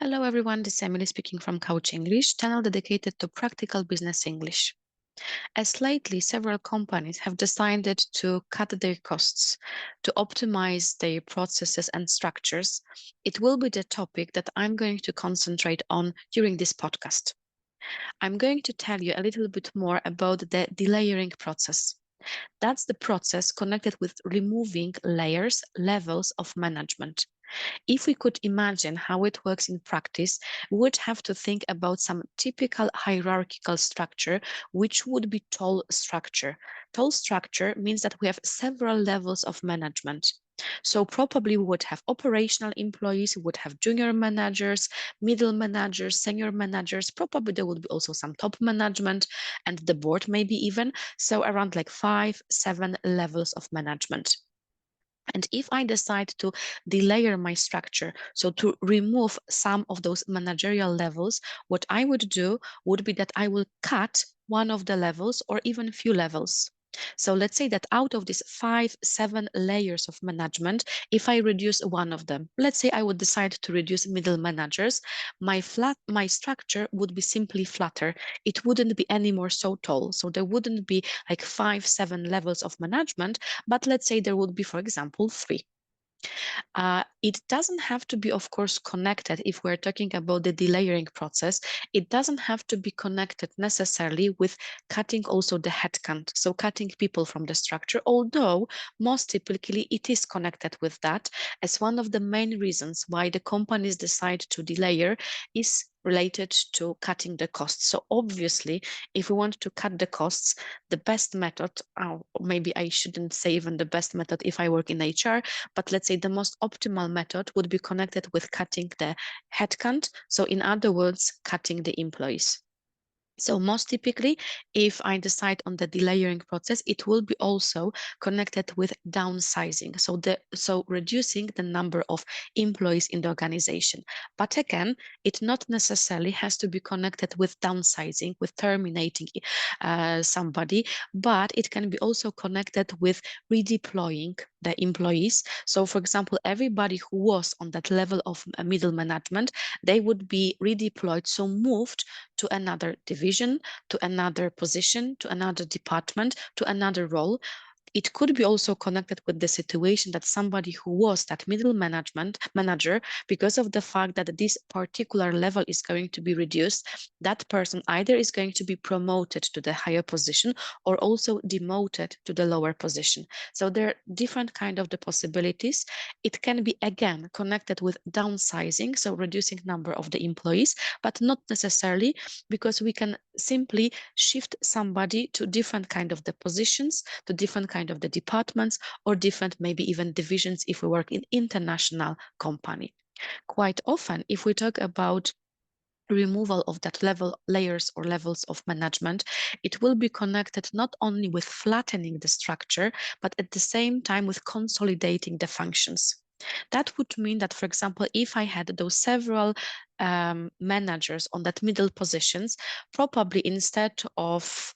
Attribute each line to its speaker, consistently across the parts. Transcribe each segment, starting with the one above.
Speaker 1: Hello everyone, this is Emily speaking from Couch English, channel dedicated to practical business English. As lately, several companies have decided to cut their costs, to optimize their processes and structures. It will be the topic that I'm going to concentrate on during this podcast. I'm going to tell you a little bit more about the delayering process. That's the process connected with removing layers, levels of management. If we could imagine how it works in practice, we would have to think about some typical hierarchical structure, which would be tall structure. Tall structure means that we have several levels of management. So probably we would have operational employees, we would have junior managers, middle managers, senior managers. Probably there would be also some top management and the board maybe even. So around like 5, 7 levels of management. And if I decide to delayer my structure, so to remove some of those managerial levels, what I would do would be that I will cut one of the levels or even few levels. So let's say that out of these 5, 7 layers of management, if I reduce one of them, let's say I would decide to reduce middle managers, my structure would be simply flatter. It wouldn't be anymore so tall. So there wouldn't be like 5, 7 levels of management, but let's say there would be, for example, 3. It doesn't have to be, of course, connected if we're talking about the delayering process. It doesn't have to be connected necessarily with cutting also the headcount, so cutting people from the structure, although most typically it is connected with that, as one of the main reasons why the companies decide to delayer is related to cutting the costs. So obviously, if we want to cut the costs, the best method, maybe I shouldn't say even the best method if I work in HR, but let's say the most optimal method would be connected with cutting the headcount. So in other words, cutting the employees. So most typically, if I decide on the delayering process, it will be also connected with downsizing. So reducing the number of employees in the organization. But again, it not necessarily has to be connected with downsizing, with terminating somebody, but it can be also connected with redeploying the employees. So for example, everybody who was on that level of middle management, they would be redeployed, so moved to another division, to another position, to another department, to another role. It could be also connected with the situation that somebody who was that middle manager, because of the fact that this particular level is going to be reduced, that person either is going to be promoted to the higher position or also demoted to the lower position. So there are different kind of the possibilities. It can be again connected with downsizing, so reducing number of the employees, but not necessarily, because we can simply shift somebody to different kind of the positions, to different kind of the departments, or different maybe even divisions if we work in international company. Quite often, if we talk about removal of that layers or levels of management, it will be connected not only with flattening the structure, but at the same time with consolidating the functions. That would mean that, for example, if I had those several managers on that middle positions, probably instead of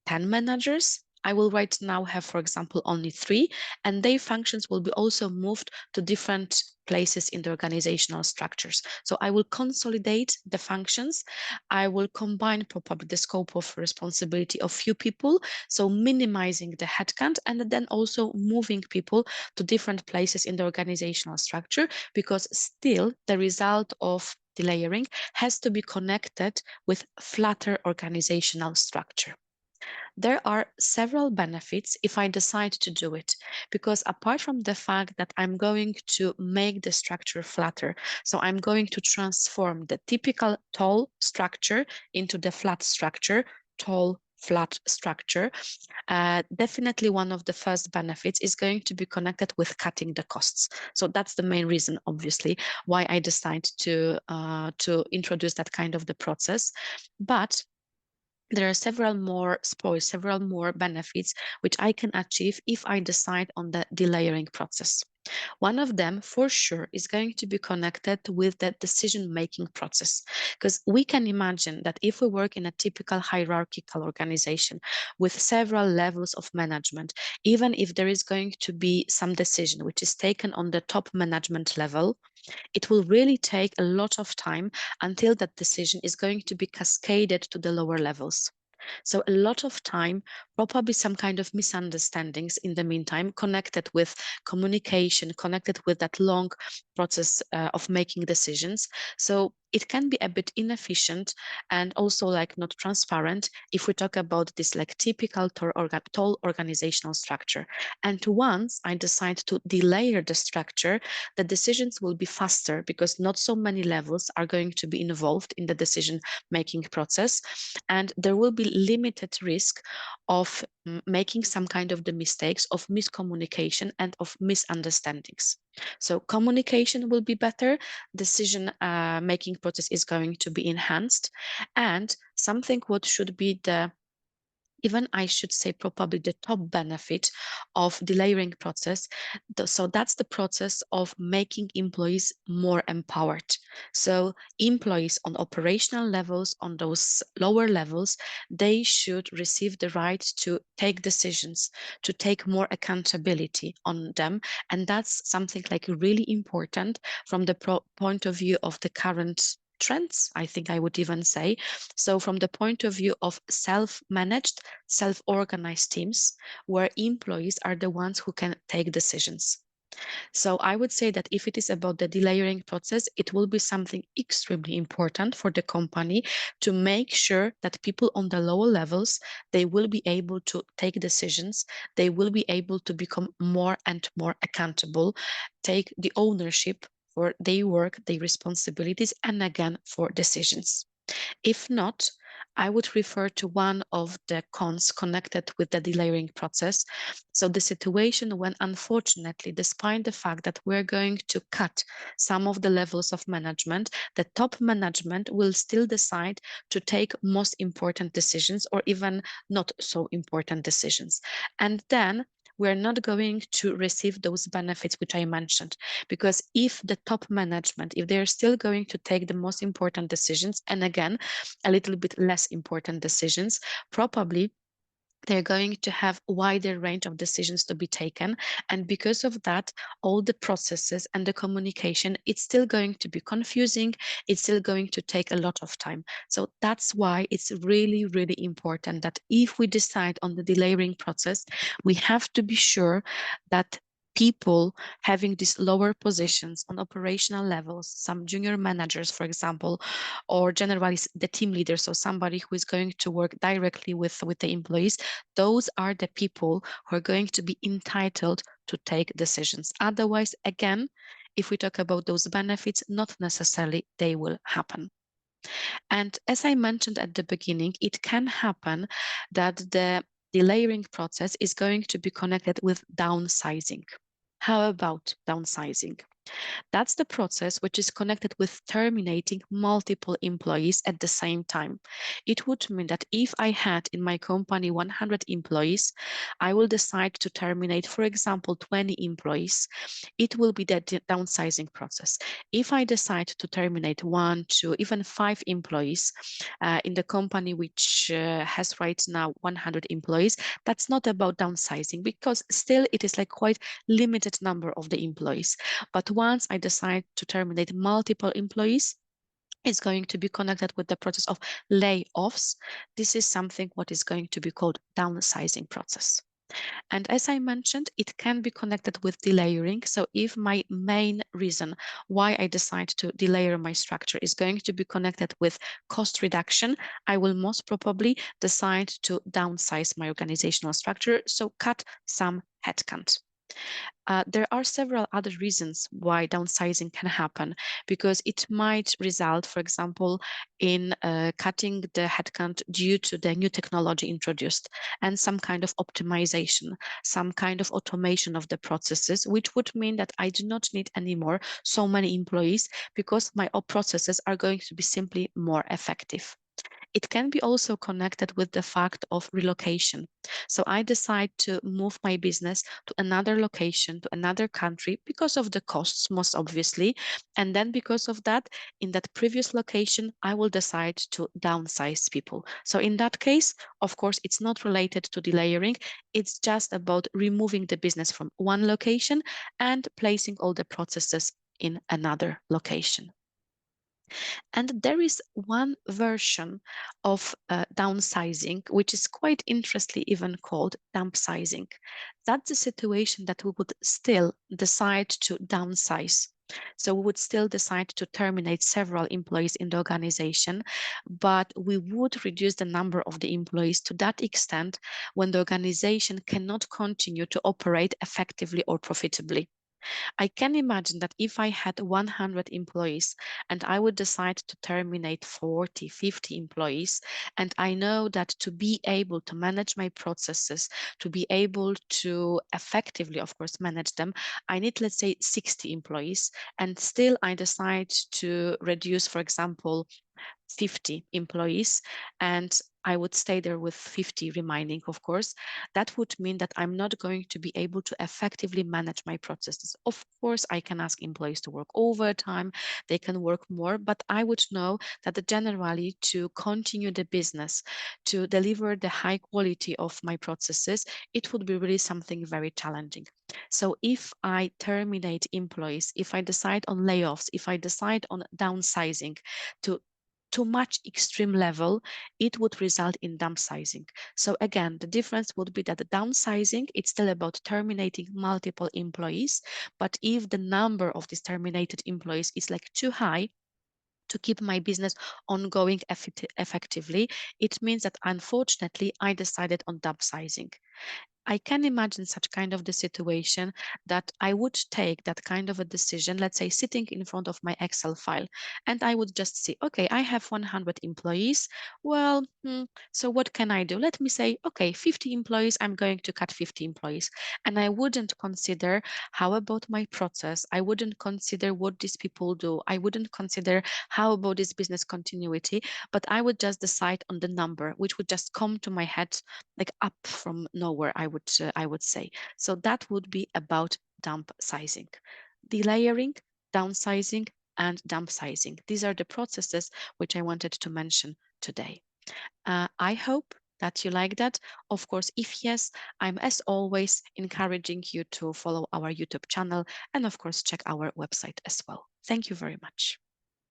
Speaker 1: 10 managers, I will right now have, for example, only 3, and their functions will be also moved to different places in the organizational structures. So I will consolidate the functions. I will combine probably the scope of responsibility of few people, so minimizing the headcount, and then also moving people to different places in the organizational structure, because still the result of delayering has to be connected with flatter organizational structure. There are several benefits if I decide to do it, because apart from the fact that I'm going to make the structure flatter, so I'm going to transform the typical tall structure into the flat structure, tall, flat structure. Definitely one of the first benefits is going to be connected with cutting the costs. So that's the main reason, obviously, why I decide to introduce that kind of the process. But there are several more benefits which I can achieve if I decide on the delayering process. One of them, for sure, is going to be connected with the decision-making process. Because we can imagine that if we work in a typical hierarchical organization with several levels of management, even if there is going to be some decision which is taken on the top management level, it will really take a lot of time until that decision is going to be cascaded to the lower levels. So a lot of time, probably some kind of misunderstandings in the meantime, connected with communication, connected with that long process of making decisions. So it can be a bit inefficient and also like not transparent if we talk about this like typical tall organizational structure. And once I decide to delayer the structure, the decisions will be faster because not so many levels are going to be involved in the decision making process, and there will be limited risk of making some kind of the mistakes of miscommunication and of misunderstandings. So communication will be better, decision making process is going to be enhanced, and something what should be the, even I should say probably the top benefit of delayering process. So that's the process of making employees more empowered. So employees on operational levels, on those lower levels, they should receive the right to take decisions, to take more accountability on them. And that's something like really important from the point of view of the current trends, I think I would even say. So from the point of view of self-managed, self-organized teams where employees are the ones who can take decisions. So I would say that if it is about the delayering process, it will be something extremely important for the company to make sure that people on the lower levels, they will be able to take decisions, they will be able to become more and more accountable, take the ownership for their work, their responsibilities, and again for decisions. If not, I would refer to one of the cons connected with the delayering process. So the situation when, unfortunately, despite the fact that we're going to cut some of the levels of management, the top management will still decide to take most important decisions or even not so important decisions. And then we're not going to receive those benefits which I mentioned. Because if the top management, if they're still going to take the most important decisions, and again, a little bit less important decisions, probably they're going to have a wider range of decisions to be taken. And because of that, all the processes and the communication, it's still going to be confusing. It's still going to take a lot of time. So that's why it's really, really important that if we decide on the delayering process, we have to be sure that people having these lower positions on operational levels, some junior managers, for example, or generally the team leader, so somebody who is going to work directly with the employees, those are the people who are going to be entitled to take decisions. Otherwise, again, if we talk about those benefits, not necessarily they will happen. And as I mentioned at the beginning, it can happen that the delayering process is going to be connected with downsizing. How about downsizing? That's the process which is connected with terminating multiple employees at the same time. It would mean that if I had in my company 100 employees, I will decide to terminate, for example, 20 employees. It will be the downsizing process. If I decide to terminate one, two, even five employees in the company which has right now 100 employees, that's not about downsizing because still it is like quite limited number of the employees. But once I decide to terminate multiple employees, it's going to be connected with the process of layoffs. This is something what is going to be called downsizing process. And as I mentioned, it can be connected with delayering. So if my main reason why I decide to delayer my structure is going to be connected with cost reduction, I will most probably decide to downsize my organizational structure, so cut some headcount. There are several other reasons why downsizing can happen because it might result, for example, in cutting the headcount due to the new technology introduced and some kind of optimization, some kind of automation of the processes, which would mean that I do not need anymore so many employees because my processes are going to be simply more effective. It can be also connected with the fact of relocation. So I decide to move my business to another location, to another country because of the costs, most obviously. And then because of that, in that previous location, I will decide to downsize people. So in that case, of course, it's not related to delayering. It's just about removing the business from one location and placing all the processes in another location. And there is one version of downsizing, which is quite interestingly even called downsizing. That's the situation that we would still decide to downsize. So we would still decide to terminate several employees in the organization, but we would reduce the number of the employees to that extent when the organization cannot continue to operate effectively or profitably. I can imagine that if I had 100 employees and I would decide to terminate 40, 50 employees, and I know that to be able to manage my processes, to be able to effectively, of course, manage them, I need, let's say, 60 employees, and still I decide to reduce, for example, 50 employees, and I would stay there with 50 remaining, of course, that would mean that I'm not going to be able to effectively manage my processes. Of course, I can ask employees to work overtime, they can work more, but I would know that generally to continue the business, to deliver the high quality of my processes, it would be really something very challenging. So if I terminate employees, if I decide on layoffs, if I decide on downsizing to too much extreme level, it would result in downsizing. So again, the difference would be that the downsizing, it's still about terminating multiple employees. But if the number of these terminated employees is like too high, to keep my business ongoing effectively, it means that unfortunately I decided on downsizing. I can imagine such kind of the situation that I would take that kind of a decision, let's say sitting in front of my Excel file, and I would just see, okay, I have 100 employees. Well, so what can I do? Let me say, okay, 50 employees, I'm going to cut 50 employees. And I wouldn't consider how about my process. I wouldn't consider what these people do. I wouldn't consider how about this business continuity, but I would just decide on the number, which would just come to my head like up from nowhere, I would say. So that would be about dump sizing. Delayering, downsizing, and dump sizing. These are the processes which I wanted to mention today. I hope that you like that. Of course, if yes, I'm as always encouraging you to follow our YouTube channel and of course check our website as well. Thank you very much.